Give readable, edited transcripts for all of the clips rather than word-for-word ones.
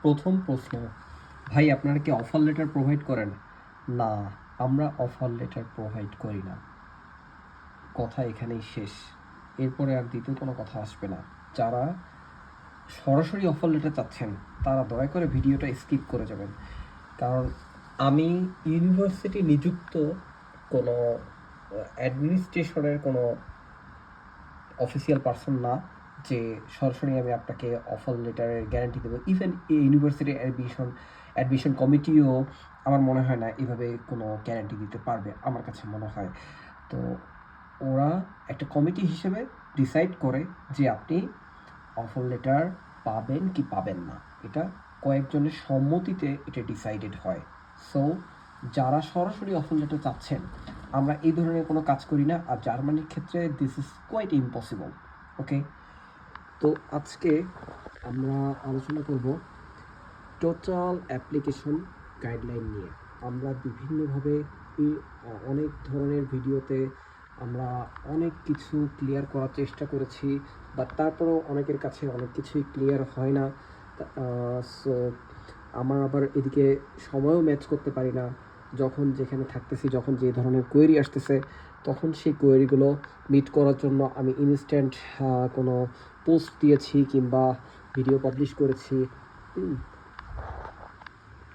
প্রথম প্রশ্ন, ভাই আপনারা কি অফার লেটার প্রোভাইড করেন? না, আমরা অফার লেটার প্রোভাইড করি না। কথা এখানেই শেষ। এরপরে আর দ্বিতীয় কোনো কথা আসবে না। যারা সরাসরি অফার লেটার চাচ্ছেন তারা দয়া করে ভিডিওটা স্কিপ করে যাবেন। কারণ আমি ইউনিভার্সিটি নিযুক্ত কোনো অ্যাডমিনিস্ট্রেশনের কোনো অফিসিয়াল পার্সন না যে সরাসরি আমি আপনাকে অফার লেটারের গ্যারান্টি দেবো। ইভেন এই ইউনিভার্সিটি অ্যাডমিশন কমিটিও আমার মনে হয় না এভাবে কোনো গ্যারান্টি দিতে পারবে, আমার কাছে মনে হয়। তো ওরা একটা কমিটি হিসেবে ডিসাইড করে যে আপনি অফার লেটার পাবেন কি পাবেন না, এটা কয়েকজনের সম্মতিতে এটা ডিসাইডেড হয়। সো যারা সরাসরি অফার লেটার চাচ্ছেন, আমরা এই ধরনের কোনো কাজ করি না। আর জার্মানির ক্ষেত্রে দিস ইজ কোয়াইট ইম্পসিবল। ওকে, তো আজকে আমরা আলোচনা করব টোটাল অ্যাপ্লিকেশন গাইডলাইন নিয়ে। আমরা বিভিন্নভাবে অনেক ধরনের ভিডিওতে আমরা অনেক কিছু ক্লিয়ার করার চেষ্টা করেছি, বাট তারপরেও অনেকের কাছে অনেক কিছুই ক্লিয়ার হয় না। সো আমার আবার এদিকে সময়ও ম্যাচ করতে পারি না। যখন যেখানে থাকতেছি, যখন যে ধরনের কোয়েরি আসতেছে, তখন সেই কোয়েরিগুলো মিট করার জন্য আমি ইনস্ট্যান্ট কোনো পোস্ট দিয়েছি কিংবা ভিডিও পাবলিশ করেছি।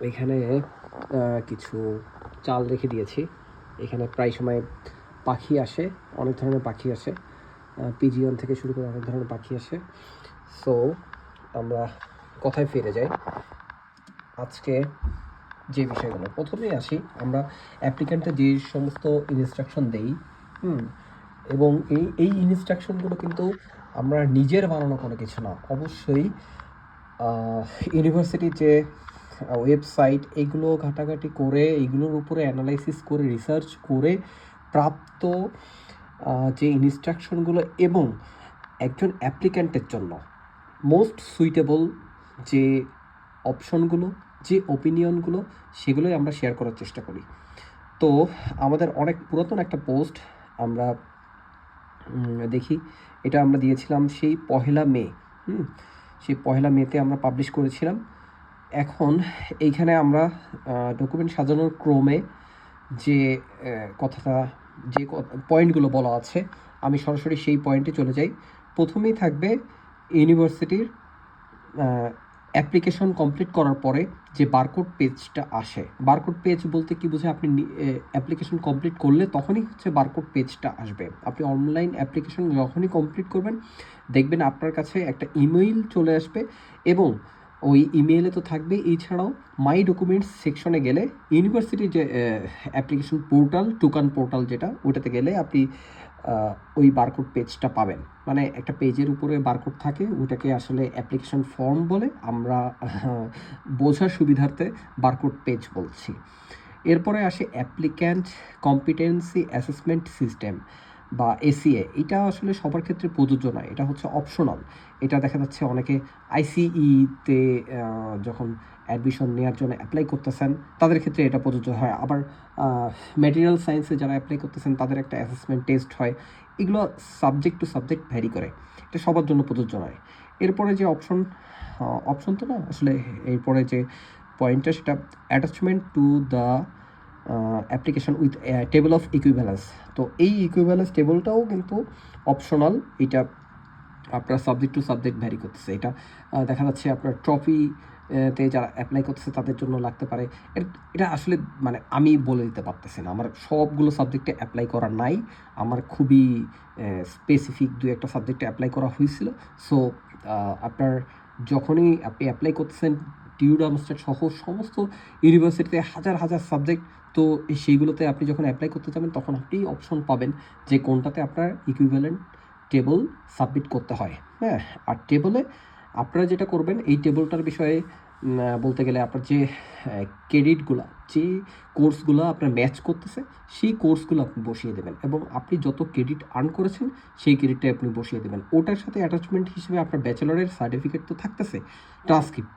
এখানে কিছু চাল রেখে দিয়েছি। এখানে প্রায় সময় পাখি আসে, অনেক ধরনের পাখি আসে, পিজিয়ন থেকে শুরু করে অনেক ধরনের পাখি আসে। সো আমরা কথায় ফিরে যাই। আজকে যে বিষয়গুলো প্রথমেই আসি, আমরা অ্যাপ্লিক্যান্টে যে সমস্ত ইনস্ট্রাকশন দেই, এবং এই ইনস্ট্রাকশনগুলো কিন্তু আমরা নিজের বানানো কোনো কিছু না। অবশ্যই ইউনিভার্সিটির যে ওয়েবসাইট, এগুলো ঘাটাঘাটি করে, এগুলোর উপরে অ্যানালাইসিস করে, রিসার্চ করে প্রাপ্ত যে ইনস্ট্রাকশনগুলো এবং একজন অ্যাপ্লিক্যান্টের জন্য মোস্ট সুইটেবল যে অপশনগুলো, যে ওপিনিয়নগুলো, সেগুলোই আমরা শেয়ার করার চেষ্টা করি। তো আমাদের অনেক পুরাতন একটা পোস্ট আমরা দেখি, এটা আমরা দিয়েছিলাম সেই 1 মে। সেই 1 মেতে আমরা পাবলিশ করেছিলাম। এখন এইখানে আমরা ডকুমেন্ট সাজানোর ক্রমে যে কথাটা, যে পয়েন্টগুলো বলা আছে, আমি সরাসরি সেই পয়েন্টে চলে যাই। প্রথমেই থাকবে ইউনিভার্সিটির অ্যাপ্লিকেশন কমপ্লিট করার পরে যে বারকোড পেজটা আসে। বারকোড পেজ বলতে কি বোঝায়? আপনি অ্যাপ্লিকেশন কমপ্লিট করলে তখনই হচ্ছে বারকোড পেজটা আসবে। আপনি অনলাইন অ্যাপ্লিকেশন যখনই কমপ্লিট করবেন, দেখবেন আপনার কাছে একটা ইমেইল চলে আসবে, এবং ওই ইমেইলে তো থাকবে। এছাড়াও মাই ডকুমেন্টস সেকশনে গেলে ইউনিভার্সিটির যে অ্যাপ্লিকেশন পোর্টাল, টুকান পোর্টাল যেটা, ওটাতে গেলে আপনি ওই বারকোড পেজটা পাবেন। মানে একটা পেজের উপরে বারকোড থাকে, ওটাকে আসলে অ্যাপ্লিকেশন ফর্ম বলে, আমরা বোঝার সুবিধার্থে বারকোড পেজ বলছি। এরপরে আসে অ্যাপ্লিক্যান্ট কম্পিটেন্সি অ্যাসেসমেন্ট সিস্টেম বা এসিএ। এটা আসলে সবার ক্ষেত্রে প্রযোজ্য নয়, এটা হচ্ছে অপশনাল। এটা দেখা যাচ্ছে অনেকে আইসিইতে যখন অ্যাডমিশন নেওয়ার জন্য অ্যাপ্লাই করতেছেন, তাদের ক্ষেত্রে এটা প্রযোজ্য হয়। আবার ম্যাটেরিয়াল সায়েন্সে যারা অ্যাপ্লাই করতেছেন, তাদের একটা অ্যাসেসমেন্ট টেস্ট হয়। এগুলো সাবজেক্ট টু সাবজেক্ট ভ্যারি করে, এটা সবার জন্য প্রযোজ্য নয়। এরপরে যে অপশন তো না আসলে, এরপরে যে পয়েন্টটা, সেটা attachment to the application with table of equivalence. তো এই ইকুইভ্যালেন্স টেবলটাও কিন্তু অপশনাল। এটা আপনার সাবজেক্ট টু সাবজেক্ট ভ্যারি করতেছে। এটা দেখা যাচ্ছে আপনার তে যারা অ্যাপ্লাই করতেছে তাদের জন্য লাগতে পারে। এটা আসলে মানে আমি বলে দিতে পারতেছি না, আমার সবগুলো সাবজেক্টে অ্যাপ্লাই করা নাই। আমার খুবই স্পেসিফিক 2-1টা সাবজেক্টে অ্যাপ্লাই করা হয়েছিল। সো আপনার যখনই আপনি অ্যাপ্লাই করতেছেন টিউডামস্টার সহ সমস্ত ইউনিভার্সিটিতে হাজার হাজার সাবজেক্ট, তো সেইগুলোতে আপনি যখন অ্যাপ্লাই করতে যাবেন, তখন আপনি অপশন পাবেন যে কোনটাতে আপনার ইকুইভ্যালেন্ট টেবল সাবমিট করতে হয়। হ্যাঁ, আর টেবলে আপনারা যেটা করবেন, এই টেবলটার বিষয়ে বলতে গেলে আপনার যে ক্রেডিটগুলো, যে কোর্সগুলো আপনার ম্যাচ করতেছে, সেই কোর্সগুলো আপনি বসিয়ে দেবেন, এবং আপনি যত ক্রেডিট আর্ন করেছেন সেই ক্রেডিটটা আপনি বসিয়ে দেবেন। ওটার সাথে অ্যাটাচমেন্ট হিসেবে আপনার ব্যাচেলরের সার্টিফিকেট তো থাকতেছে,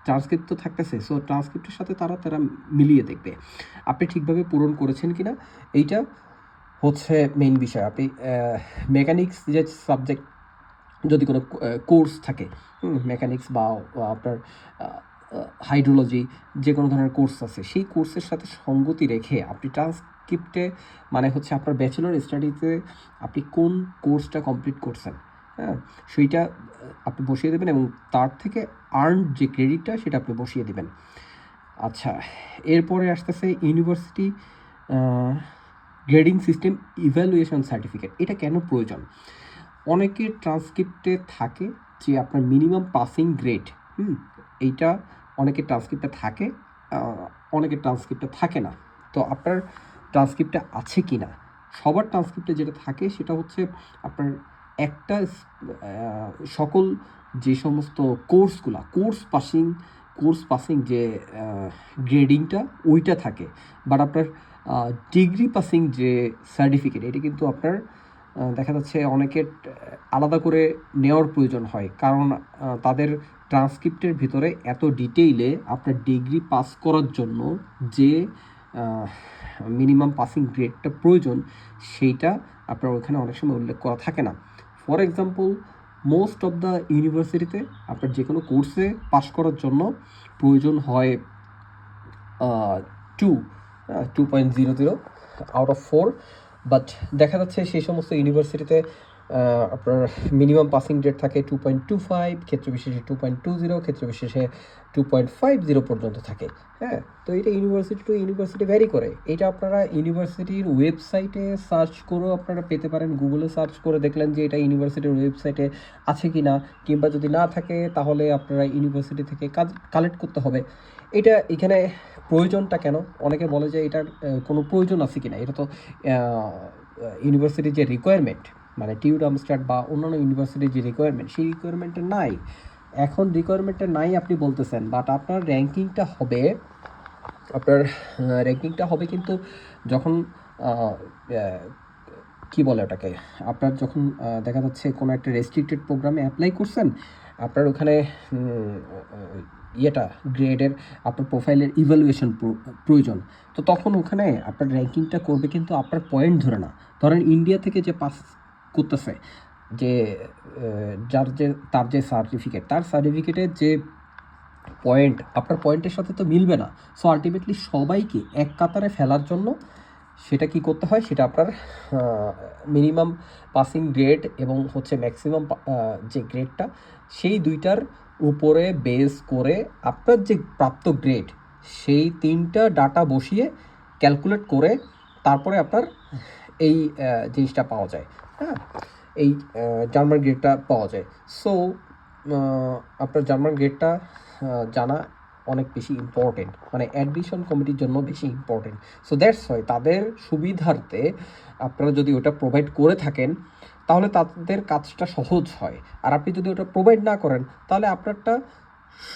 ট্রান্সক্রিপ্ট তো থাকতেছে। সো ট্রান্সক্রিপ্টের সাথে তারা মিলিয়ে দেখবে আপনি ঠিকভাবে পূরণ করেছেন কিনা। এইটা হচ্ছে মেইন বিষয়। আপনি মেকানিক্স যে সাবজেক্ট, যদি কোনো কোর্স থাকে, মেকানিক্স বা আপনার হাইড্রোলজি যে কোনো ধরনের কোর্স আছে, সেই কোর্সের সাথে সঙ্গতি রেখে আপনি ট্রান্সক্রিপ্টে মানে হচ্ছে আপনার ব্যাচেলর স্টাডিতে আপনি কোন কোর্সটা কমপ্লিট করছেন, হ্যাঁ, সেইটা আপনি বসিয়ে দেবেন এবং তার থেকে আর্ন যে ক্রেডিটটা সেটা আপনি বসিয়ে দেবেন। আচ্ছা, এরপরে আসতেছে university grading system evaluation certificate. এটা কেন প্রয়োজন? অনেকের ট্রান্সক্রিপ্টে থাকে যে আপনার মিনিমাম পাসিং গ্রেড, এইটা অনেকের ট্রান্সক্রিপ্টে থাকে, অনেকের ট্রান্সক্রিপ্টে থাকে না। তো আপনার ট্রান্সক্রিপ্টে আছে কি না? সবার ট্রান্সক্রিপ্টে যেটা থাকে সেটা হচ্ছে আপনার একটা সকল যে সমস্ত কোর্স পাসিং যে গ্রেডিংটা ওইটা থাকে, বাট আপনার ডিগ্রি পাসিং যে সার্টিফিকেট এটা কিন্তু আপনার দেখা যাচ্ছে অনেকের আলাদা করে নেওয়ার প্রয়োজন হয়, কারণ তাদের ট্রান্সক্রিপ্টের ভিতরে এত ডিটেইলে আপনার ডিগ্রি পাস করার জন্য যে মিনিমাম পাসিং গ্রেডটা প্রয়োজন সেইটা আপনার ওখানে অনেক সময় উল্লেখ করা থাকে না। For example, most of the ইউনিভার্সিটিতে আপনার যে কোনো কোর্সে পাস করার জন্য প্রয়োজন হয় 2.00 আউট অফ 4, বাট দেখা যাচ্ছে সেই সমস্ত ইউনিভার্সিটিতে আপনার মিনিমাম পাসিং গ্রেড থাকে 2.25, ক্ষেত্র বিশেষে 2.20, ক্ষেত্র বিশেষে 2.50 পর্যন্ত থাকে। হ্যাঁ, তো এটা ইউনিভার্সিটি টু ইউনিভার্সিটি ভ্যারি করে। এটা আপনারা ইউনিভার্সিটির ওয়েবসাইটে সার্চ করেও আপনারা পেতে পারেন। গুগলে সার্চ করে দেখলেন যে এটা ইউনিভার্সিটির ওয়েবসাইটে আছে কি না, কিংবা যদি না থাকে তাহলে আপনারা ইউনিভার্সিটি থেকে কালেক্ট করতে হবে। এটা এখানে প্রয়োজনটা কেন? অনেকে বলে যে এটার কোনো প্রয়োজন আছে কিনা। এটা তো ইউনিভার্সিটির যে রিকোয়ারমেন্ট, মানে টিউ ডামস্টাড বা অন্যান্য ইউনিভার্সিটির যে রিকোয়ারমেন্ট, সেই রিকোয়ারমেন্টে নাই। এখন রিকোয়ারমেন্টে নাই আপনি বলতেছেন, বাট আপনার র্যাঙ্কিংটা হবে কিন্তু যখন কি বলে ওটাকে, আপনার যখন দেখা যাচ্ছে কোনো একটা রেস্ট্রিক্টেড প্রোগ্রামে অ্যাপ্লাই করছেন, আপনার ওখানে ইয়েটা গ্রেডের আপনার প্রোফাইলের ইভ্যালুয়েশন প্রয়োজন। তো তখন ওখানে আপনার র্যাঙ্কিংটা করবে কিন্তু আপনার পয়েন্ট ধরে না। ধরেন ইন্ডিয়া থেকে যে পাস করতেছে, যে তার যে সার্টিফিকেট, তার সার্টিফিকেটের যে পয়েন্ট আপনার পয়েন্টের সাথে তো মিলবে না। সো আলটিমেটলি সবাইকে এক কাতারে ফেলার জন্য সেটা কি করতে হয়, সেটা আপনার মিনিমাম পাসিং গ্রেড এবং হচ্ছে ম্যাক্সিমাম যে গ্রেডটা, সেই দুইটার উপরে বেস করে আপনার যে প্রাপ্ত গ্রেড, সেই 3টা ডাটা বসিয়ে ক্যালকুলেট করে তারপরে আপনার এই জিনিসটা পাওয়া যায়। হ্যাঁ, এই জার্মান গ্রেডটা পাওয়া যায়। সো আপনার জার্মান গ্রেডটা জানা অনেক বেশি ইম্পর্টেন্ট, মানে অ্যাডমিশন কমিটির জন্য বেশি ইম্পর্টেন্ট। সো দ্যাটস হয় তাদের সুবিধার্থে আপনারা যদি ওটা প্রোভাইড করে থাকেন তাহলে তাদের কাজটা সহজ হয়। আর আপনি যদি ওটা প্রোভাইড না করেন তাহলে আপনারটা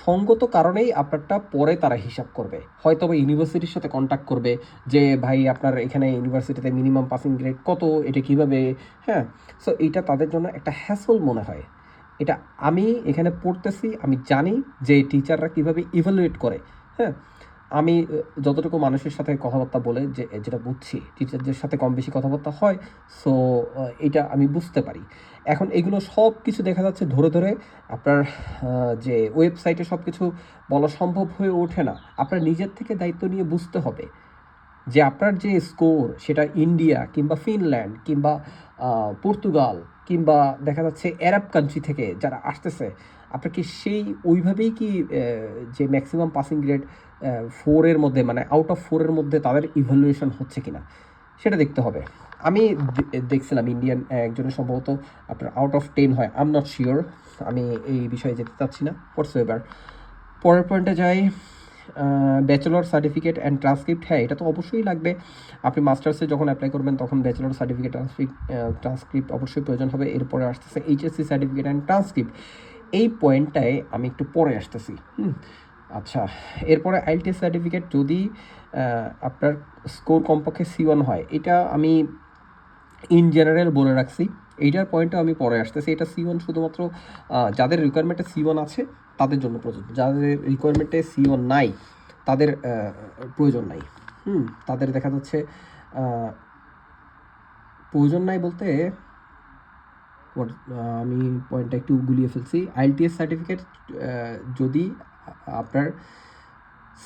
সঙ্গত কারণেই আপনারটা পরে তারা হিসাব করবে, হয়তো বা ইউনিভার্সিটির সাথে কন্ট্যাক্ট করবে যে ভাই আপনার এখানে ইউনিভার্সিটিতে মিনিমাম পাসিং গ্রেড কত, এটা কীভাবে। হ্যাঁ, সো এইটা তাদের জন্য একটা হ্যাসল মনে হয়। এটা আমি এখানে পড়তেছি, আমি জানি যে টিচাররা কীভাবে ইভ্যালুয়েট করে। হ্যাঁ, আমি যতটুকু মানুষের সাথে কথাবার্তা বলে যেটা বুঝছি, টিচারদের সাথে কম বেশি কথাবার্তা হয়, সো এটা আমি বুঝতে পারি। এখন এগুলো সব কিছু দেখা যাচ্ছে ধরে ধরে আপনার যে ওয়েবসাইটে সব কিছু বলা সম্ভব হয়ে ওঠে না। আপনার নিজের থেকে দায়িত্ব নিয়ে বুঝতে হবে যে আপনার যে স্কোর সেটা ইন্ডিয়া কিংবা ফিনল্যান্ড কিংবা পর্তুগাল কিংবা দেখা যাচ্ছে আরব কান্ট্রি থেকে যারা আসতেছে, আপনার কি সেই ওইভাবেই কি যে ম্যাক্সিমাম পাসিং গ্রেড 4-এর মধ্যে, মানে আউট অফ 4-এর মধ্যে তাদের ইভ্যালুয়েশন হচ্ছে কিনা সেটা দেখতে হবে। আমি দেখছিলাম ইন্ডিয়ান একজনের সম্ভবত আপনার আউট অফ 10 হয়, আই এম নট শিওর, আমি এই বিষয়ে যেতে চাচ্ছি না। হোয়াটসএভার, পরের পয়েন্টে যাই। ব্যাচেলর সার্টিফিকেট অ্যান্ড ট্রান্সক্রিপ্ট, হ্যাঁ এটা তো অবশ্যই লাগবে। আপনি মাস্টার্সে যখন অ্যাপ্লাই করবেন তখন ব্যাচেলর সার্টিফিকেট ট্রান্সক্রিপ্ট অবশ্যই প্রয়োজন হবে। এরপরে আসতেছে এইচএসসি সার্টিফিকেট অ্যান্ড ট্রান্সক্রিপ্ট। এই পয়েন্টটায় আমি একটু পরে আসতেছি। আচ্ছা, এরপরে আইএলটিএস সার্টিফিকেট যদি আপনার স্কোর কমপক্ষে C1 হয়, এটা আমি ইন জেনারেল বলে রাখছি, এইটার পয়েন্টটা আমি পরে আসতেছি। এটা C1 শুধুমাত্র যাদের রিকোয়ারমেন্টে C1 আছে তাদের জন্য প্রযোজ্য, যাদের রিকোয়ারমেন্টে C1 নাই তাদের প্রয়োজন নাই। তাদের দেখা যাচ্ছে প্রয়োজন নাই বলতে আমি পয়েন্টটা একটু গুলিয়ে ফেলছি। আইএলটিএস সার্টিফিকেট যদি আপনার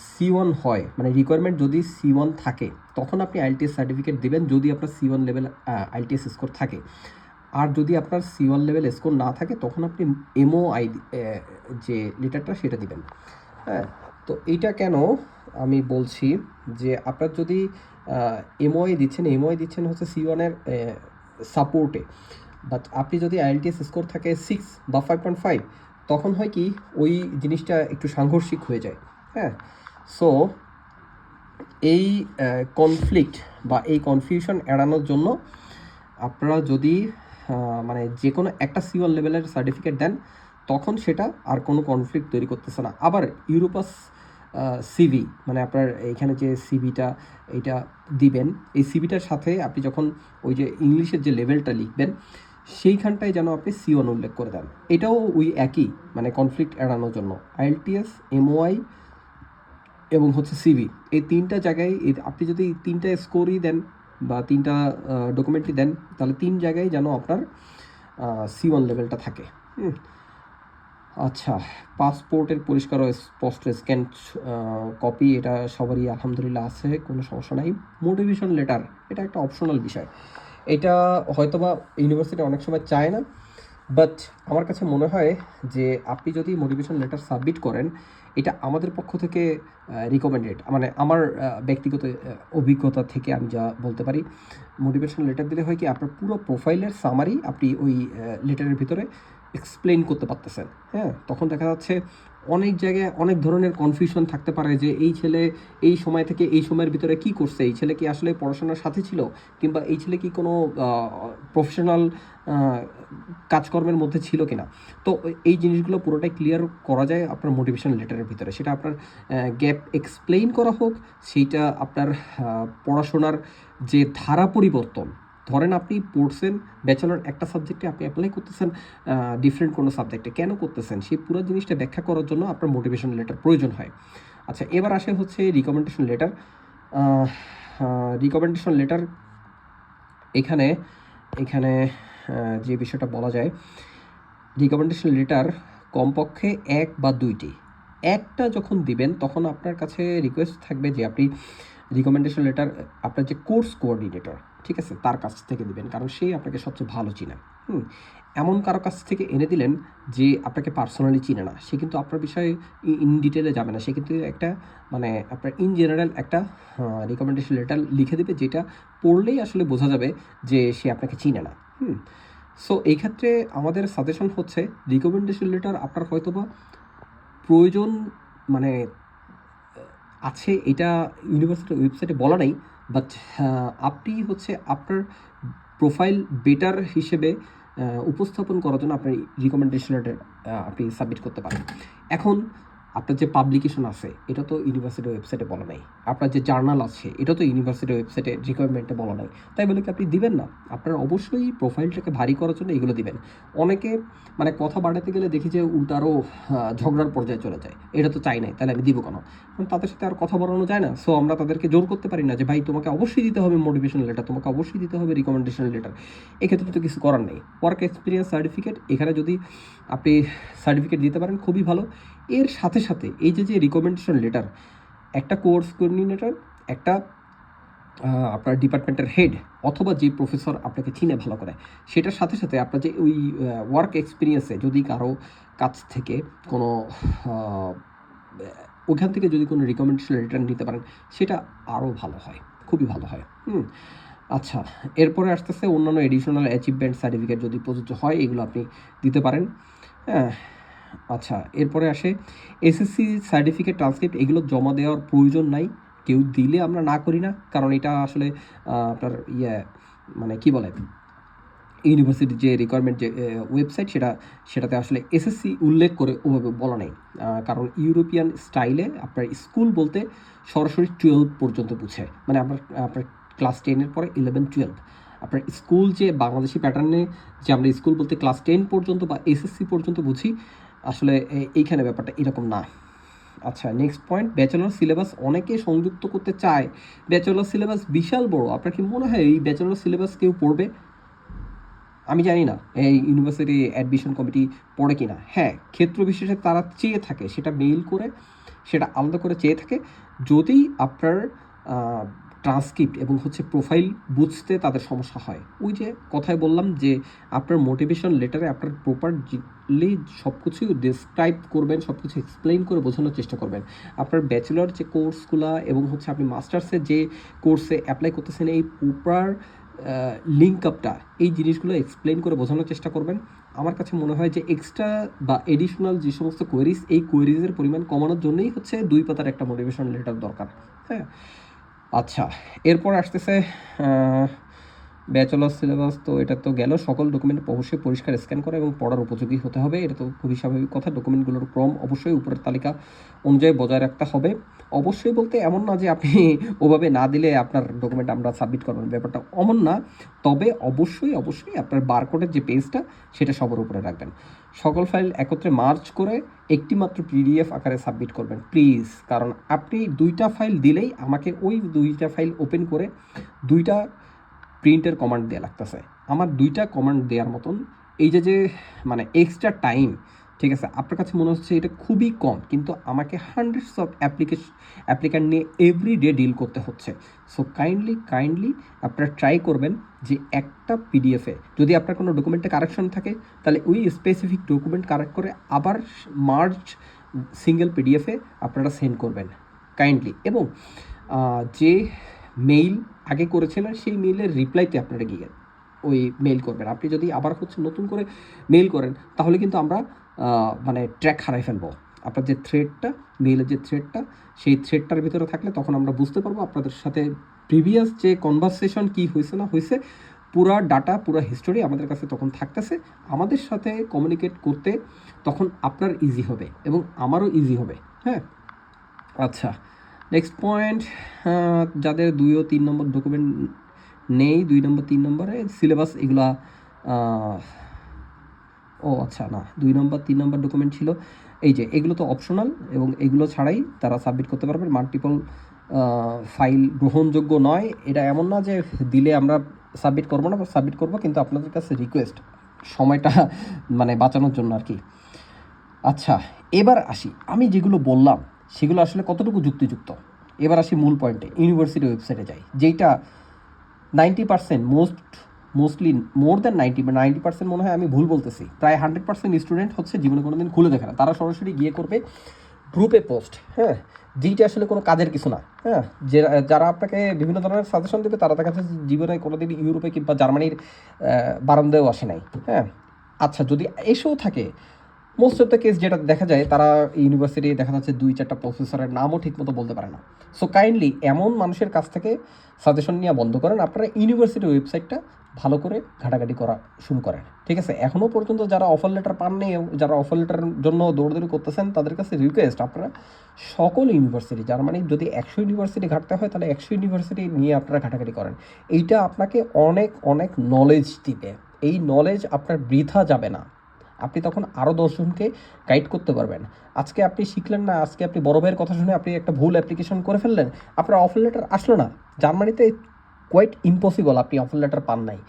C1 হয়, মানে রিকোয়ারমেন্ট যদি C1 থাকে তখন আপনি আইএলটিএস সার্টিফিকেট দিবেন, যদি আপনার C1 লেভেল আইএলটিএস স্কোর থাকে। আর যদি আপনার C1 লেভেল স্কোর না থাকে তখন আপনি MOI যে লেটারটা সেটা দিবেন। হ্যাঁ, তো এইটা কেন আমি বলছি যে আপনার যদি MOI দিচ্ছেন হচ্ছে C1-এর সাপোর্টে, বাট আপনি যদি আইএলটিএস স্কোর থাকে 6 বা 5.5 তখন হয় কি ওই জিনিসটা একটু সাংঘর্ষিক হয়ে যায়। হ্যাঁ, সো এই কনফ্লিক্ট বা এই কনফিউশন এড়ানোর জন্য আপনারা যদি মানে যে কোনো একটা C1 লেভেলের সার্টিফিকেট দেন তখন সেটা আর কোনো কনফ্লিক্ট তৈরি করতেছে না। আবার ইউরোপাস সিভি, মানে আপনার এখানে যে সিভিটা এটা দিবেন, এই সিভিটার সাথে আপনি যখন ওই যে ইংলিশের যে লেভেলটা লিখবেন সেইখানটায় যেন আপনি C1 উল্লেখ করে দেন। এটাও ওই একই, মানে কনফ্লিক্ট এড়ানোর জন্য আইএলটিএস, MOI এবং হচ্ছে সিভি, এই তিনটা জায়গায় আপনি যদি তিনটা স্কোরই দেন বা তিনটা ডকুমেন্টই দেন তাহলে তিন জায়গায় যেন আপনার C1 লেভেলটা থাকে। আচ্ছা, পাসপোর্টের পরিষ্কার ও স্পষ্ট স্ক্যান কপি, এটা সবারই আলহামদুলিল্লাহ আছে, কোনো সমস্যা নাই। মোটিভেশন লেটার, এটা একটা অপশনাল বিষয়, এটা হয়তোবা ইউনিভার্সিটি অনেক সময় চায় না, বাট আমার কাছে মনে হয় যে আপনি যদি মোটিভেশন লেটার সাবমিট করেন, এটা আমাদের পক্ষ থেকে রিকমেন্ডেড, মানে আমার ব্যক্তিগত অভিজ্ঞতা থেকে আমি যা বলতে পারি, মোটিভেশন লেটার দিলে হয় কি আপনার পুরো প্রোফাইলের সামারি আপনি ওই লেটারের ভিতরে এক্সপ্লেইন করতে পারতেছেন। হ্যাঁ, তখন দেখা যাচ্ছে অনেক জায়গায় অনেক ধরনের কনফিউশন থাকতে পারে যে এই ছেলে এই সময় থেকে এই সময়ের ভিতরে কি করছে, এই ছেলে কি আসলে পড়াশোনার সাথে ছিল, কিংবা এই ছেলে কি কোনো প্রফেশনাল কাজকর্মের মধ্যে ছিল কিনা। তো এই জিনিসগুলো পুরোটাই ক্লিয়ার করা যায় আপনার মোটিভেশন লেটারের ভিতরে, সেটা আপনার গ্যাপ এক্সপ্লেইন করা হোক, সেইটা আপনার পড়াশোনার যে ধারা পরিবর্তন, ধরেন আপনি পড়ছেন ব্যাচেলর একটা সাবজেক্টে, আপনি অ্যাপ্লাই করতেছেন ডিফারেন্ট কোনো সাবজেক্টে, কেন করতেছেন সেই পুরো জিনিসটা ব্যাখ্যা করার জন্য আপনার মোটিভেশন লেটার প্রয়োজন হয়। আচ্ছা, এবার আসে হচ্ছে রিকমেন্ডেশন লেটার। রিকমেন্ডেশন লেটার এখানে এখানে যে বিষয়টা বলা যায়, রিকমেন্ডেশন লেটার কমপক্ষে এক বা দুইটি, একটা যখন দিবেন তখন আপনার কাছে রিকোয়েস্ট থাকবে যে আপনি রিকমেন্ডেশন লেটার আপনার যে কোর্স কোঅর্ডিনেটর, ঠিক আছে, তার কাছ থেকে দিবেন, কারণ সেই আপনাকে সবচেয়ে ভালো চিনে। এমন কারো কাছ থেকে এনে দিলেন যে আপনাকে পার্সোনালি চিনে না, সে কিন্তু আপনার বিষয়ে ইন ডিটেলে যাবে না, সে কিন্তু একটা মানে আপনার ইন জেনারেল একটা রিকমেন্ডেশন লেটার লিখে দেবে, যেটা পড়লেই আসলে বোঝা যাবে যে সে আপনাকে চিনে না। সো এই ক্ষেত্রে আমাদের সাজেশন হচ্ছে রিকমেন্ডেশন লেটার আপনার হয়তোবা প্রয়োজন মানে আছে, এটা ইউনিভার্সিটির ওয়েবসাইটে বলা নেই, বাট আপনি হচ্ছে আপনার প্রোফাইল বেটার হিসেবে উপস্থাপন করার জন্য আপনার রিকমেন্ডেশন লেটার আপনি সাবমিট করতে পারেন। এখন আপনার যে পাবলিকেশন আছে এটা তো ইউনিভার্সিটির ওয়েবসাইটে বলা নাই, আপনার যে জার্নাল আছে এটা তো ইউনিভার্সিটির ওয়েবসাইটে রিকোয়ারমেন্টে বলা নাই, তাই বলে কি আপনি দিবেন না? আপনার অবশ্যই প্রোফাইলটাকে ভারী করার জন্য এগুলো দিবেন। অনেকে মানে কথা বাড়াতে গেলে দেখি যে উল্টা আরও ঝগড়ার পর্যায়ে চলে যায়, এটা তো চাই নাই, তাহলে আমি দিব কেন? তাদের সাথে আর কথা বাড়ানো যায় না, সো আমরা তাদেরকে জোর করতে পারি না যে ভাই তোমাকে অবশ্যই দিতে হবে মোটিভেশন লেটার, তোমাকে অবশ্যই দিতে হবে রিকমেন্ডেশন লেটার। এক্ষেত্রে তো কিছু করার নেই। ওয়ার্ক এক্সপিরিয়েন্স সার্টিফিকেট, এখানে যদি আপনি সার্টিফিকেট দিতে পারেন খুবই ভালো। এর সাথে সাথে এই যে রিকমেন্ডেশন লেটার, একটা কোর্স কোঅর্ডিনেটর, একটা আপনার ডিপার্টমেন্টের হেড অথবা যে প্রফেসর আপনাকে চিনে ভালো করে, সেটার সাথে সাথে আপনার যে ওই ওয়ার্ক এক্সপিরিয়েন্সে যদি কারো কাছ থেকে কোনো ওইখান থেকে যদি কোনো রিকমেন্ডেশন লেটার নিতে পারেন সেটা আরও ভালো হয়, খুবই ভালো হয়। আচ্ছা, এরপরে আসতেছে অন্যান্য এডিশনাল অ্যাচিভমেন্ট সার্টিফিকেট যদি প্রযোজ্য হয় এগুলো আপনি দিতে পারেন। হ্যাঁ, আচ্ছা, এরপরে আসে এসএসসি সার্টিফিকেট, ট্রান্সক্রিপ্ট, এগুলো জমা দেওয়ার প্রয়োজন নাই, কেউ দিলে আমরা না করি না, কারণ এটা আসলে আপনার মানে কি বলে ইউনিভার্সিটির যে রিকোয়ারমেন্ট যে ওয়েবসাইট সেটাতে আসলে এসএসসি উল্লেখ করে ওভাবে বলা নেই, কারণ ইউরোপিয়ান স্টাইলে আপনার স্কুল বলতে সরাসরি 12 পর্যন্ত বুঝে, মানে আপনার ক্লাস 10-এর পরে 11-12 আপনার স্কুল, যে বাংলাদেশি প্যাটার্নে যে আমরা স্কুল বলতে ক্লাস 10 পর্যন্ত বা এসএসসি পর্যন্ত বুঝি, আসলে এইখানে ব্যাপারটা এরকম না। আচ্ছা, নেক্সট পয়েন্ট, ব্যাচেলর সিলেবাস অনেকে সংযুক্ত করতে চায়। ব্যাচেলর সিলেবাস বিশাল বড়, আপনার কি মনে হয় এই ব্যাচেলর সিলেবাস কেউ পড়বে? আমি জানি না এই ইউনিভার্সিটি অ্যাডমিশন কমিটি পড়ে কি না। হ্যাঁ, ক্ষেত্র বিশেষে তারা চেয়ে থাকে, সেটা মেইল করে, সেটা আলাদা করে চেয়ে থাকে। যদি আপনার ট্রান্সক্রিপ্ট এবং হচ্ছে প্রোফাইল বুঝতে তাদের সমস্যা হয়, ওই যে কথায় বললাম যে আপনার মোটিভেশন লেটারে আপনার প্রপারলি সব কিছু ডিসক্রাইব করবেন, সব কিছু এক্সপ্লেইন করে বোঝানোর চেষ্টা করবেন। আপনার ব্যাচেলর যে কোর্সগুলো এবং হচ্ছে আপনি মাস্টার্সে যে কোর্সে অ্যাপ্লাই করতেছেন, এই প্রপার লিঙ্ক আপটা, এই জিনিসগুলো এক্সপ্লেন করে বোঝানোর চেষ্টা করবেন। আমার কাছে মনে হয় যে এক্সট্রা বা এডিশনাল যে সমস্ত কোয়েরিজ, এই কোয়েরিজের পরিমাণ কমানোর জন্যই হচ্ছে 2 পাতার একটা মোটিভেশন লেটার দরকার। হ্যাঁ, আচ্ছা, এরপর আসতেছে ব্যাচেলর সিলেবাস। তো এটা তো গেল। সকল ডকুমেন্ট অবশ্যই পরিষ্কার স্ক্যান করা এবং পড়ার উপযোগী হতে হবে, এটা তো খুবই স্বাভাবিক কথা। ডকুমেন্টগুলোর ক্রম অবশ্যই উপরের তালিকা অনুযায়ী বজায় রাখতে হবে। অবশ্যই বলতে এমন না যে আপনি ওভাবে না দিলে আপনার ডকুমেন্ট আমরা সাবমিট করবেন, ব্যাপারটা অমন না। তবে অবশ্যই অবশ্যই আপনার বারকোডের যে পেজটা, সেটা সবার উপরে রাখবেন। সকল ফাইল একত্রে মার্চ করে একটি মাত্র পিডিএফ আকারে সাবমিট করবেন প্লিজ। কারণ আপনি 2টা ফাইল দিলেই আমাকে ওই 2টা ফাইল ওপেন করে 2টা প্রিন্টের কমান্ড দেওয়া লাগতেছে। আমার 2টা কমান্ড দেওয়ার মতন এই যে মানে এক্সট্রা টাইম, ঠিক আছে, আপনার কাছে মনে হচ্ছে এটা খুবই কম, কিন্তু আমাকে হান্ড্রেডস অফ অ্যাপ্লিক্যান্ট নিয়ে এভরিডে ডিল করতে হচ্ছে। সো কাইন্ডলি আপনারা ট্রাই করবেন যে একটা পিডিএফে যদি আপনার কোনো ডকুমেন্টে কারেকশন থাকে, তাহলে ওই স্পেসিফিক ডকুমেন্ট কারেক্ট করে আবার মার্জ সিঙ্গেল পিডিএফে আপনারা সেন্ড করবেন কাইন্ডলি। এবং যে মেইল আগে করেছিলেন সেই মেইলের রিপ্লাইতে আপনারা গিয়ে ওই মেইল করবেন। আপনি যদি আবার হচ্ছে নতুন করে মেইল করেন, তাহলে কিন্তু আমরা মানে ট্র্যাক হারাই ফেলবো। আপনার যে থ্রেডটা, মেইলের যে থ্রেডটা, সেই থ্রেডটার ভিতরে থাকলে তখন আমরা বুঝতে পারবো আপনাদের সাথে প্রিভিয়াস যে কনভারসেশন কি হয়েছে না হয়েছে, পুরা ডাটা, পুরা হিস্টোরি আমাদের কাছে তখন থাকতেছে। আমাদের সাথে কমিউনিকেট করতে তখন আপনার ইজি হবে এবং আমারও ইজি হবে। হ্যাঁ, আচ্ছা, নেক্সট পয়েন্ট, যাদের 2 ও 3 নম্বর ডকুমেন্ট নেই, 2 নম্বর 3 নম্বরে সিলেবাস এগুলা, ও আচ্ছা, না 2 নম্বর 3 নম্বর ডকুমেন্ট ছিল, এই যে এগুলো তো অপশনাল এবং এগুলো ছাড়াই তারা সাবমিট করতে পারবেন। মাল্টিপল ফাইল গ্রহণযোগ্য নয়, এটা এমন না যে দিলে আমরা সাবমিট করবো না, সাবমিট করবো, কিন্তু আপনাদের কাছে রিকোয়েস্ট সময়টা মানে বাঁচানোর জন্য আর কি। আচ্ছা, এবার আসি, আমি যেগুলো বললাম সেগুলো আসলে কতটুকু যুক্তিযুক্ত। এবার আসি মূল পয়েন্টে, ইউনিভার্সিটি ওয়েবসাইটে যাই, যেইটা 90% মোস্টলি মোর দ্যান 90% মনে হয় আমি ভুল বলতেছি, প্রায় 100% স্টুডেন্ট হচ্ছে জীবনে কোনো দিন খুলে দেখে না। তারা সরাসরি গিয়ে করবে গ্রুপে পোস্ট। হ্যাঁ, যেইটা আসলে কোনো কাজের কিছু না। হ্যাঁ, যারা আপনাকে বিভিন্ন ধরনের সাজেশন দেবে, তারা দেখা যাচ্ছে জীবনে কোনোদিন ইউরোপে কিংবা জার্মানির বারান্দায়ও আসে নাই। হ্যাঁ, আচ্ছা, যদি এসেও থাকে, মোস্ট অফ দ্য কেস যেটা দেখা যায়, তারা ইউনিভার্সিটি দেখা যাচ্ছে 2-4টা প্রফেসরের নামও ঠিকমতো বলতে পারে না। সো কাইন্ডলি এমন মানুষের কাছ থেকে সাজেশন নেওয়া বন্ধ করেন, আপনারা ইউনিভার্সিটির ওয়েবসাইটটা ভালো করে ঘাটাঘাটি করা শুরু করেন। ঠিক আছে, এখনও পর্যন্ত যারা অফার লেটার পাননি, যারা অফার লেটারের জন্য দৌড়দৌড়ি করতেছেন, তাদের কাছে রিকোয়েস্ট, আপনারা সকল ইউনিভার্সিটি, যার মানে যদি 100 ইউনিভার্সিটি ঘাটতে হয়, তাহলে 100 ইউনিভার্সিটি নিয়ে আপনারা ঘাটাঘাটি করেন। এইটা আপনাকে অনেক অনেক নলেজ দিবে। এই নলেজ আপনার বৃথা যাবে না, আপনি তখন আরও 10 জনকে গাইড করতে পারবেন। আজকে আপনি শিখলেন না, আজকে আপনি বড় ভাইয়ের কথা শুনে আপনি একটা ভুল অ্যাপ্লিকেশন করে ফেললেন, আপনার অফার লেটার আসলো না। জার্মানিতে কোয়াইট ইম্পসিবল আপনি অফার লেটার পান নাই,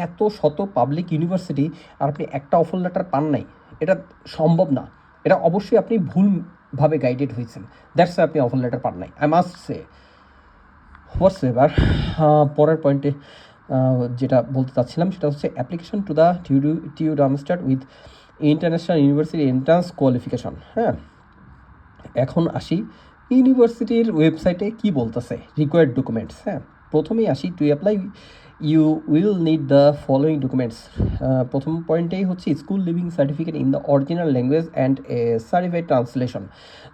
এত শত পাবলিক ইউনিভার্সিটি, আর আপনি একটা অফার লেটার পান নাই, এটা সম্ভব না। এটা অবশ্যই আপনি ভুলভাবে গাইডেড হয়েছেন, দ্যাটস আপনি অফার লেটার পান নাই, I must say. Whatsoever, পরের পয়েন্টে যেটা বলতে চাচ্ছিলাম সেটা হচ্ছে application to the TU Darmstadt with international university entrance qualification. হ্যাঁ, এখন আসি ইউনিভার্সিটির ওয়েবসাইটে কি বলতেছে রিকোয়ার্ড ডকুমেন্টস। হ্যাঁ, প্রথমেই আসি, to apply you will need the following documents. প্রথম পয়েন্টেই হচ্ছে school leaving certificate in the original language and a certified translation.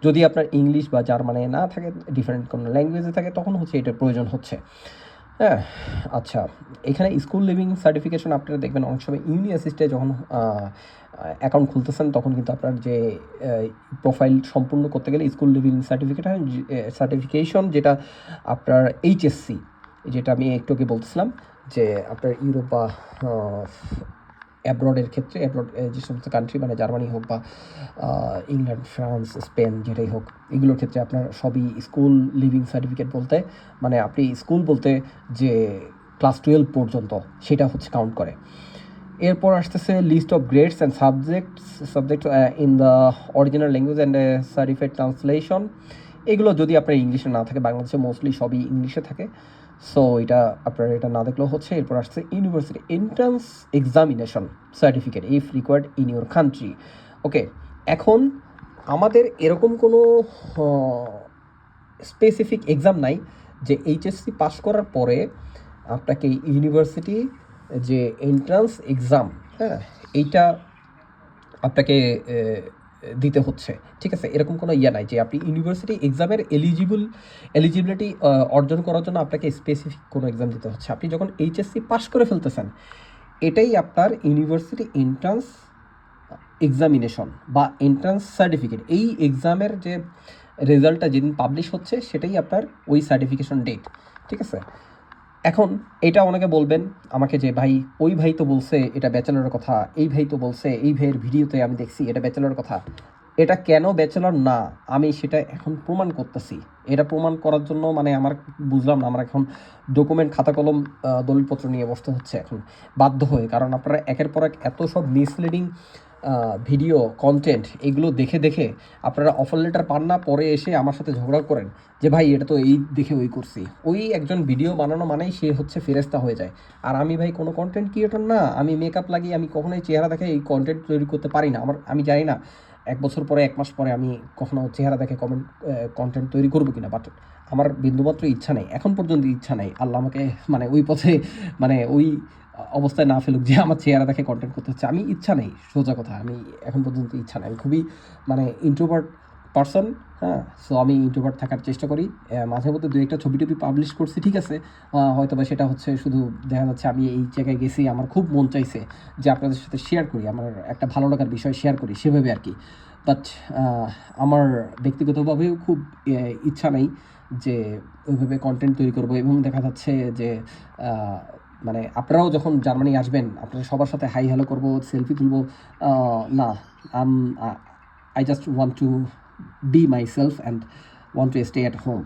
যদি আপনার ইংলিশ বা জার্মানে না থাকে, ডিফারেন্ট কোনো ল্যাঙ্গুয়েজে থাকে, তখন হচ্ছে এটার প্রয়োজন হচ্ছে। হ্যাঁ, আচ্ছা, এখানে স্কুল লিভিং সার্টিফিকেশন আপনারা দেখবেন অনেক সময় ইউনি অ্যাসিস্টে যখন অ্যাকাউন্ট খুলতেছেন, তখন কিন্তু আপনার যে প্রোফাইল সম্পূর্ণ করতে গেলে স্কুল লিভিং সার্টিফিকেশন, যেটা আপনার এইচএসসি, যেটা আমি একটু আগে বলতেছিলাম যে আপনার ইউরোপ বা অ্যাব্রডের ক্ষেত্রে, অ্যাব্রড যে সমস্ত কান্ট্রি, মানে জার্মানি হোক বা ইংল্যান্ড, ফ্রান্স, স্পেন, যেটাই হোক, এগুলোর ক্ষেত্রে আপনার সবই স্কুল লিভিং সার্টিফিকেট বলতে, মানে আপনি স্কুল বলতে যে ক্লাস 12 পর্যন্ত, সেটা হচ্ছে কাউন্ট করে। এরপর আসতেছে list of grades and subject in the original language and certified translation. এগুলো যদি আপনার ইংলিশে না থাকে, বাংলাদেশে মোস্টলি সবই ইংলিশে থাকে, সো এটা আপনার এটা না দেখলেও হচ্ছে। এরপর আসছে university entrance examination certificate if required in your country. Okay, এখন আমাদের এরকম কোনো স্পেসিফিক এক্সাম নাই যে এইচএসসি পাস করার পরে আপনাকে ইউনিভার্সিটি যে এন্ট্রান্স এক্সাম, হ্যাঁ, এইটা আপনাকে দিতে হচ্ছে, ঠিক আছে? এরকম কোনো ইয়ে নাই যে আপনি ইউনিভার্সিটি এক্সামের এলিজিবিলিটি অর্জন করার জন্য আপনাকে স্পেসিফিক কোনো এক্সাম দিতে হচ্ছে। আপনি যখন এইচএসসি পাস করে ফেলতেছেন, এটাই আপনার ইউনিভার্সিটি এন্ট্রান্স এক্সামিনেশন বা এন্ট্রান্স সার্টিফিকেট। এই এক্সামের যে রেজাল্টটা যেদিন পাবলিশ হচ্ছে সেটাই আপনার ওই সার্টিফিকেশন ডেট, ঠিক আছে? এখন এটা অনেকে বলবেন আমাকে যে ভাই, ওই ভাই তো বলছে এটা ব্যাচেলরের কথা, এই ভাই তো বলছে, এই ভাইয়ের ভিডিওতে আমি দেখছি এটা ব্যাচেলরের কথা। এটা কেন ব্যাচেলর না আমি সেটা এখন প্রমাণ করতেছি। এটা প্রমাণ করার জন্য মানে আমার বুঝলাম না, আমার এখন ডকুমেন্ট খাতা কলম দলিলপত্র নিয়ে বসতে হচ্ছে এখন বাধ্য হয়ে, কারণ আপনারা একের পর এক এত সব মিসলিডিং ভিডিও কন্টেন্ট এগুলো দেখে দেখে আপনারা অফার লেটার পান না, পরে এসে আমার সাথে ঝগড়া করেন যে ভাই এটা তো এই দেখে ওই করছি। ওই একজন ভিডিও বানানো মানেই সে হচ্ছে ফেরেস্তা হয়ে যায়। আর আমি ভাই কোনো কন্টেন্ট ক্রিয়েটর না, আমি মেকআপ লাগিয়ে আমি কখনোই চেহারা দেখে এই কন্টেন্ট তৈরি করতে পারি না। আমি জানি না 1 বছর পরে 1 মাস পরে আমি কখনো চেহারা দেখে কন্টেন্ট তৈরি করবো কিনা, বাট আমার বিন্দুমাত্র ইচ্ছা নেই, এখন পর্যন্ত ইচ্ছা নেই। আল্লাহ আমাকে মানে ওই পথে মানে ওই অবস্থায় না ফেলুক যে আমার চেহারা দেখে কন্টেন্ট করতে হচ্ছে। আমি ইচ্ছা নেই, সোজা কথা, আমি এখন পর্যন্ত ইচ্ছা নেই। আমি খুবই মানে ইন্ট্রোভার্ট পারসন, হ্যাঁ। সো আমি ইন্ট্রোভার্ট থাকার চেষ্টা করি। মাঝে মধ্যে 2-1টা ছবি টবি পাবলিশ করছি, ঠিক আছে, হয়তো বা সেটা হচ্ছে শুধু দেখা যাচ্ছে আমি এই জায়গায় গেছি, আমার খুব মন চাইছে যে আপনাদের সাথে শেয়ার করি, আমার একটা ভালো লাগার বিষয় শেয়ার করি, সেভাবে আর কি। বাট আমার ব্যক্তিগতভাবেও খুব ইচ্ছা নেই যে ওইভাবে কন্টেন্ট তৈরি করবো। এবং দেখা যাচ্ছে যে মানে আপনারাও যখন জার্মানি আসবেন, আপনারা সবার সাথে হাই হ্যালো করবো, সেলফি তুলবো, না, I just want to be myself and want to stay at home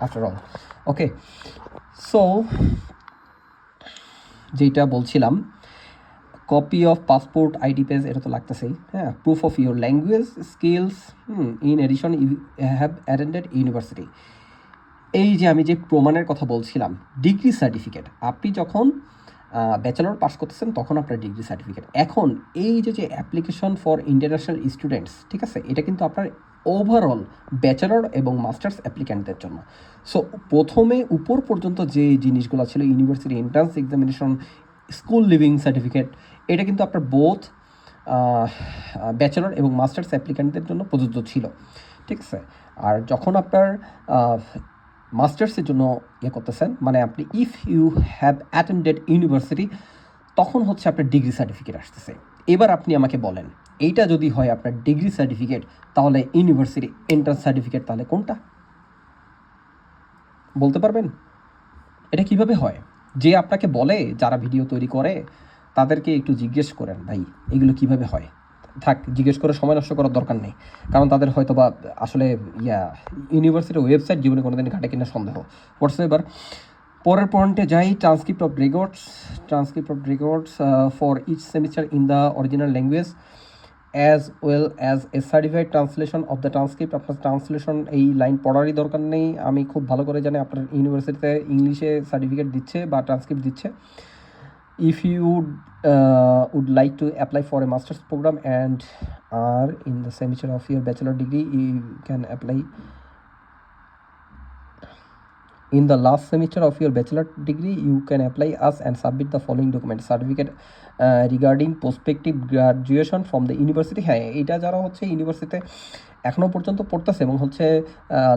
after all. Okay, so যেটা বলছিলাম, copy of passport, ID page, এটা তো লাগতেছেই, হ্যাঁ। Proof of your language skills, in addition you have attended university. এই যে আমি যে প্রমাণের কথা বলছিলাম, ডিগ্রি সার্টিফিকেট, আপনি যখন ব্যাচেলর পাস করতেছেন তখন আপনার ডিগ্রি সার্টিফিকেট। এখন এই যে অ্যাপ্লিকেশন ফর ইন্টারন্যাশনাল স্টুডেন্টস, ঠিক আছে, এটা কিন্তু আপনার ওভারঅল ব্যাচেলর এবং মাস্টার্স অ্যাপ্লিক্যান্টদের জন্য। সো প্রথমে উপর পর্যন্ত যে জিনিসগুলো ছিল, university entrance examination, school leaving certificate, এটা কিন্তু আপনার বোথ ব্যাচেলর এবং মাস্টার্স অ্যাপ্লিক্যান্টদের জন্য প্রযোজ্য ছিল, ঠিক আছে। আর যখন আপনার মাস্টার্সের জন্য ইয়ে করতেছেন, মানে আপনি if you have attended university, তখন হচ্ছে আপনার ডিগ্রি সার্টিফিকেট আসতেছে। এবার আপনি আমাকে বলেন, এইটা যদি হয় আপনার ডিগ্রি সার্টিফিকেট, তাহলে ইউনিভার্সিটি এন্ট্রান্স সার্টিফিকেট তাহলে কোনটা বলতে পারবেন? এটা কিভাবে হয়? যে আপনাকে বলে, যারা ভিডিও তৈরি করে তাদেরকে একটু জিজ্ঞেস করেন ভাই এগুলো কিভাবে হয়। থাক, জিজ্ঞেস করে সময় নষ্ট করার দরকার নেই, কারণ তাদের হয়তো বা আসলে ইউনিভার্সিটির ওয়েবসাইট জীবনে কোনোদিন ঘাটে কিনা সন্দেহ। হোয়াটসএভার পরের পয়েন্টে যাই, transcript of records for each semester in the original language as well as a certified translation of the transcript. আপনার ট্রান্সলেশন এই লাইন পড়ারই দরকার নেই, আমি খুব ভালো করে জানি আপনার ইউনিভার্সিটিতে ইংলিশে সার্টিফিকেট দিচ্ছে বা ট্রান্সক্রিপ্ট দিচ্ছে। If you would like to apply for a master's program and are in the semester of your bachelor degree, you can apply in the last semester of your bachelor degree. You can apply us and submit the following document: certificate regarding prospective graduation from the university। হ্যাঁ, এটা যারা হচ্ছে ইউনিভার্সিটিতে এখনও পর্যন্ত পড়তেছে এবং হচ্ছে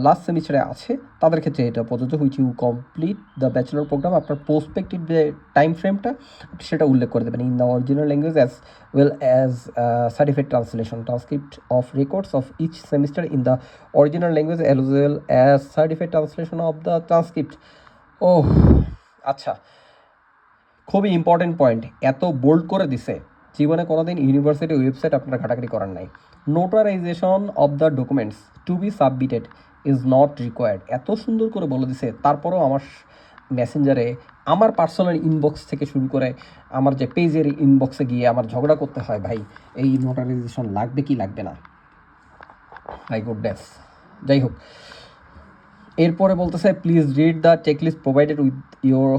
লাস্ট সেমিস্টারে আছে, তাদের ক্ষেত্রে এটা প্রযোজ্য। Which you complete the bachelor programme, আপনার প্রসপেক্টিভ যে টাইম ফ্রেমটা সেটা উল্লেখ করে দেবেন। In the original language as well as certified transcript of records of each semester in the original language as well as certified translation of the transcript. ও আচ্ছা, খুবই ইম্পর্টেন্ট পয়েন্ট, এত বোল্ড করে দিছে, জীবনে কোনোদিন ইউনিভার্সিটি ওয়েবসাইট আপনারা ঘাটাঘাটি করার নাই। Notarisation of the documents to be submitted is not required, এত সুন্দর করে বলে দিছে, তারপরেও আমার মেসেঞ্জারে আমার পার্সোনাল ইনবক্স থেকে শুরু করে আমার যে পেজের ইনবক্সে গিয়ে আমার ঝগড়া করতে হয় ভাই এই নোটারাইজেশন লাগবে কি লাগবে না। My goodness. যাই হোক, এরপরে বলতেছে please read the checklist provided with your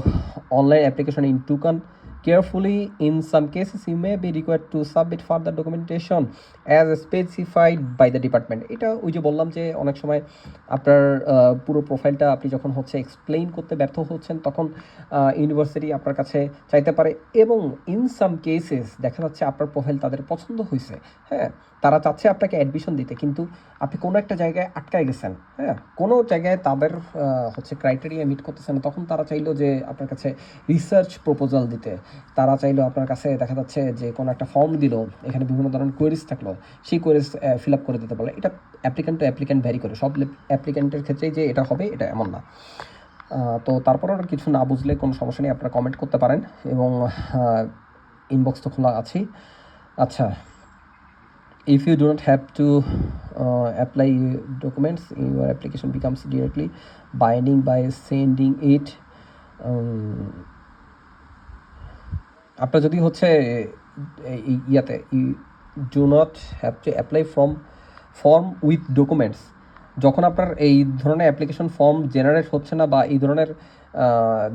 online application in TUCaN carefully. In some cases you may be required to submit further documentation as specified by the department. এটা ওই যে বললাম যে অনেক সময় আপনার পুরো প্রোফাইলটা আপনি যখন হচ্ছে এক্সপ্লেইন করতে ব্যর্থ হচ্ছেন তখন ইউনিভার্সিটি আপনার কাছে চাইতে পারে, এবং ইন সাম কেসেস দেখা যাচ্ছে আপনার প্রোফাইল তাদের পছন্দ হয়েছে, হ্যাঁ, তারা চাচ্ছে আপনাকে অ্যাডমিশন দিতে, কিন্তু আপনি কোনো একটা জায়গায় আটকায় গেছেন, হ্যাঁ, কোনো জায়গায় তাদের হচ্ছে ক্রাইটেরিয়া মিট করতেছে না, তখন তারা চাইলো যে আপনার কাছে রিসার্চ প্রপোজাল দিতে, তারা চাইলো আপনার কাছে দেখা যাচ্ছে যে কোনো একটা ফর্ম দিল, এখানে বিভিন্ন ধরনের কোয়েরিজ থাকলো, সেই কোয়েরিজ ফিল আপ করে দিতে বলে। এটা অ্যাপ্লিক্যান্ট টু অ্যাপ্লিক্যান্ট ভ্যারি করে, সব অ্যাপ্লিক্যান্টের ক্ষেত্রেই যে এটা হবে এটা এমন না। তো তারপরও কিছু না বুঝলে কোনো সমস্যা নেই, আপনারা কমেন্ট করতে পারেন, এবং ইনবক্স তো খোলা আছেই। আচ্ছা, if you do not have to apply documents, your application becomes directly binding by sending it. আপনার যদি হচ্ছে ইয়াতে you do not have to apply form with documents, যখন আপনার এই ধরনের অ্যাপ্লিকেশন ফর্ম জেনারেট হচ্ছে না বা এই ধরনের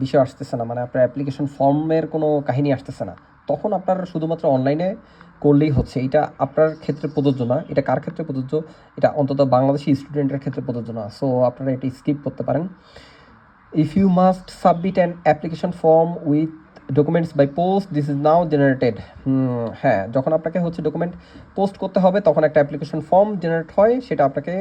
বিষয় আসতেছে না, মানে আপনার অ্যাপ্লিকেশন ফর্মের কোনো কাহিনী আসতেছে না, তখন আপনার শুধুমাত্র অনলাইনে করলেই হচ্ছে। এটা আপনার ক্ষেত্রে প্রযোজ্য না। এটা কার ক্ষেত্রে প্রযোজ্য? এটা অন্তত বাংলাদেশি স্টুডেন্টের ক্ষেত্রে প্রযোজ্য না। সো আপনারা এটা স্কিপ করতে পারেন। If you must submit an application form with documents by post, this is now generated. হ্যাঁ, যখন আপনাকে হচ্ছে ডকুমেন্ট পোস্ট করতে হবে তখন একটা অ্যাপ্লিকেশন ফর্ম জেনারেট হয়, সেটা আপনাকে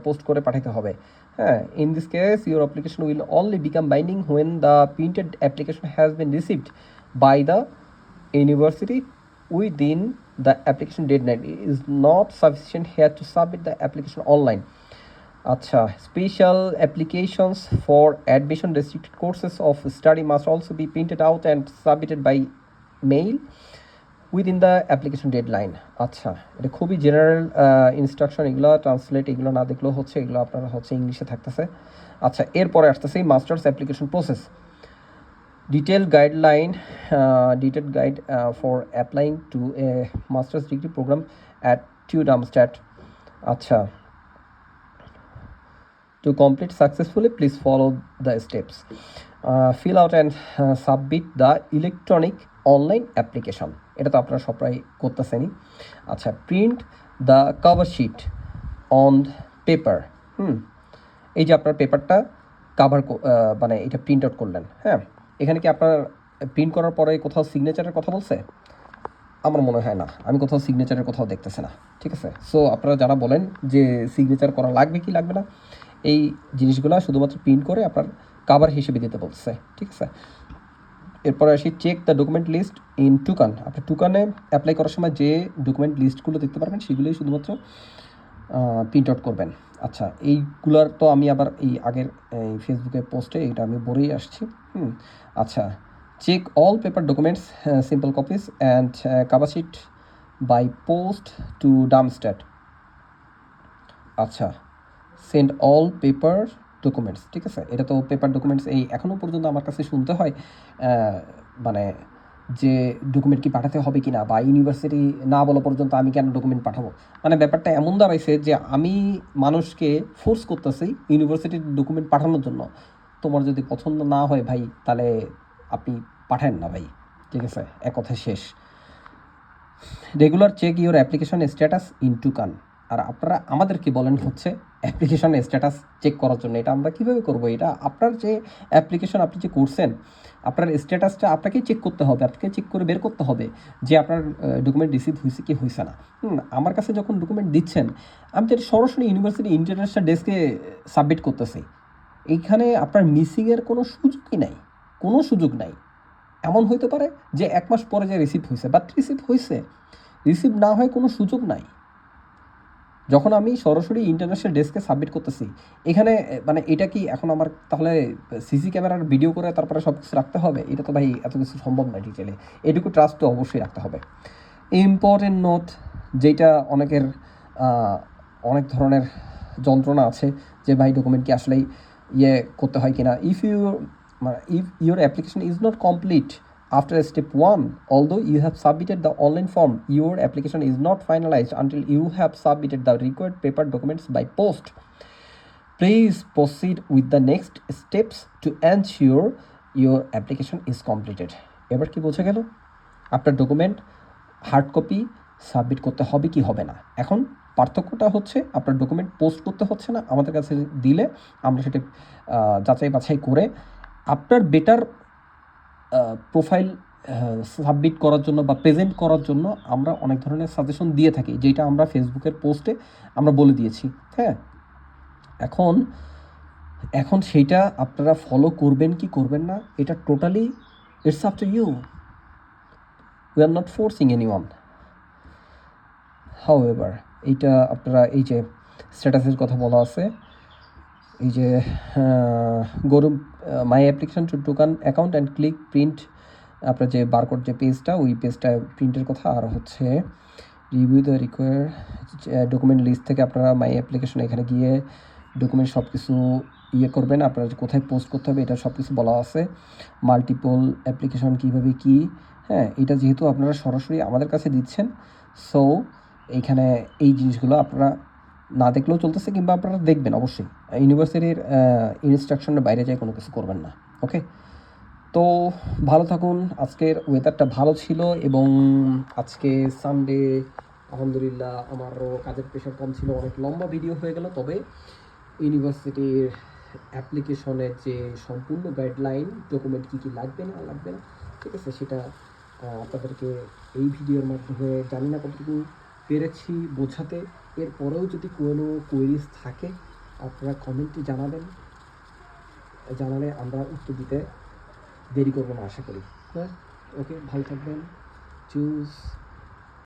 পোস্ট করে পাঠাতে হবে। হ্যাঁ, in this case your application will only become binding when the printed application has been received by the university within the application deadline. It is not sufficient here to submit the application online. Acha, special applications for admission restricted courses of study must also be printed out and submitted by mail within the application deadline. আচ্ছা, এটা খুবই general instruction, এগুলো translate এগুলো না দেখলেও হচ্ছে, এগুলো আপনারা হচ্ছে ইংলিশে থাকতেছে। আচ্ছা, এরপরে আসতেছে masters application process. Detailed guide for applying to a master's degree program at TU Darmstadt. Acha, to complete successfully, please follow the steps. Fill out and submit the electronic online application. এটা তো আপনারা সবাই করতেছেনই। আচ্ছা, print the cover sheet on paper. এই যে আপনার পেপারটা কাভার মানে এটা প্রিন্ট আউট করলেন, হ্যাঁ, এখানে কি আপনার প্রিন্ট করার পরে কোথাও সিগনেচারের কথা বলছে? আমার মনে হয় না, আমি কোথাও সিগনেচারের কোথাও দেখতেছি না। ঠিক আছে, সো আপনারা যারা বলেন যে সিগনেচার করা লাগবে কি লাগবে না, এই জিনিসগুলো শুধুমাত্র প্রিন্ট করে আপনার কাভার হিসেবে দিতে বলছে। ঠিক আছে, এরপরে আসি check the document list in TUCaN. আপনি টুকানে অ্যাপ্লাই করার সময় যে ডকুমেন্ট লিস্টগুলো দেখতে পারবেন সেগুলোই শুধুমাত্র প্রিন্ট আউট করবেন। আচ্ছা, এইগুলার তো আমি আবার এই আগের এই ফেসবুকে পোস্টে এটা আমি বলেই আসছি। আচ্ছা, check all paper documents simple copies and cover sheet by post to Darmstadt. আচ্ছা, সেন্ড অল পেপার ডকুমেন্টস। ঠিক আছে, এটা তো পেপার ডকুমেন্টস এই এখনও পর্যন্ত আমার কাছে শুনতে হয় মানে যে ডকুমেন্ট কি পাঠাতে হবে কি না, বা ইউনিভার্সিটি না বলা পর্যন্ত আমি কেন ডকুমেন্ট পাঠাবো। মানে ব্যাপারটা এমন দাঁড়াইছে যে আমি মানুষকে ফোর্স করতেছি ইউনিভার্সিটির ডকুমেন্ট পাঠানোর জন্য। তোমার যদি পছন্দ না হয় ভাই, তাহলে আপনি পাঠান না ভাই। ঠিক আছে, এক কথা শেষ। Regular check your application status in TUCaN. আর আপনারা আমাদেরকে বলেন হচ্ছে অ্যাপ্লিকেশন স্ট্যাটাস চেক করার জন্য। এটা আমরা কীভাবে করবো? এটা আপনার যে অ্যাপ্লিকেশন আপনি যে করছেন, আপনার স্ট্যাটাসটা আপনাকেই চেক করতে হবে, আপনাকে চেক করে বের করতে হবে যে আপনার ডকুমেন্ট রিসিভ হয়েছে কি হয়েছে না। আমার কাছে যখন ডকুমেন্ট দিচ্ছেন, আমি তো সরাসরি ইউনিভার্সিটি ইন্টারন্যাশনাল ডেস্কে সাবমিট করতেছি। এইখানে আপনার মিসিংয়ের কোনো সুযোগই নাই, কোনো সুযোগ নাই। এমন হইতে পারে যে 1 মাস পরে যে রিসিভ হয়েছে, বাট রিসিভ হয়েছে, রিসিভ না হয় কোনো সুযোগ নাই। যখন আমি সরাসরি ইন্টারন্যাশনাল ডেস্কে সাবমিট করতেছি, এখানে মানে এটা কি এখন আমার তাহলে সিসি ক্যামেরার ভিডিও করে তারপরে সব কিছু রাখতে হবে? এটা তো ভাই এত কিছু সম্ভব নয় ডিটেলে। এটুকু ট্রাস্ট তো অবশ্যই রাখতে হবে। ইম্পর্টেন্ট নোট, যেটা অনেকের অনেক ধরনের যন্ত্রণা আছে যে ভাই ডকুমেন্ট কি আসলেই করতে হয় কিনা। If you if your application is not complete after step 1, although you have submitted the online form, your application is not finalized until you have submitted the required paper documents by post. Please proceed with the next steps to ensure your application is completed. এবার কি বোঝা গেল? আপনার document hard copy submit করতে হবে কি হবে না। এখন পার্থক্যটা হচ্ছে আপনার ডকুমেন্ট পোস্ট করতে হচ্ছে না, আমাদের কাছে দিলে আমরা সেটা যাচাই বাছাই করে আপনার বেটার প্রোফাইল সাবমিট করার জন্য বা প্রেজেন্ট করার জন্য আমরা অনেক ধরনের সাজেশন দিয়ে থাকি, যেটা আমরা ফেসবুকের পোস্টে আমরা বলে দিয়েছি। হ্যাঁ, এখন সেইটা আপনারা ফলো করবেন কি করবেন না, এটা totally it's up to you. We are not forcing anyone. However এইটা আপনারা এই যে স্ট্যাটাসের কথা বলা আছে, এই যে go to my application to TUCaN account and click print, আপনার যে বারকোড যে পেজটা ওই পেজটা প্রিন্টের কথা। আর হচ্ছে review the require document list থেকে আপনারা মাই অ্যাপ্লিকেশন এখানে গিয়ে ডকুমেন্ট সব কিছু করবেন, আপনারা কোথায় পোস্ট করতে হবে এটা সব কিছু বলা আছে। মাল্টিপল অ্যাপ্লিকেশন কীভাবে কী, হ্যাঁ এটা যেহেতু আপনারা সরাসরি আমাদের কাছে দিচ্ছেন, সো এইখানে এই জিনিসগুলো আপনারা না দেখলেও চলতেছে, কিংবা আপনারা দেখবেন অবশ্যই। ইউনিভার্সিটির ইনস্ট্রাকশনের বাইরে যায় কোনো কিছু করবেন না। ওকে, তো ভালো থাকুন। আজকের ওয়েদারটা ভালো ছিল এবং আজকে সানডে আলহামদুলিল্লাহ আমারও কাজের প্রেশার কম ছিল, অনেক লম্বা ভিডিও হয়ে গেল। তবে ইউনিভার্সিটির অ্যাপ্লিকেশনের যে সম্পূর্ণ গাইডলাইন, ডকুমেন্ট কী কী লাগবে না লাগবে না, ঠিক আছে, সেটা আপনাদেরকে এই ভিডিওর মাধ্যমে জানি না কতটুকু পেরেছি বোঝাতে। এরপরেও যদি কোনো কোয়েরিজ থাকে আপনারা কমেন্টে জানালে আমরা উত্তর দিতে দেরি করবো না আশা করি। হ্যাঁ, ওকে, ভালো থাকবেন। চুজ।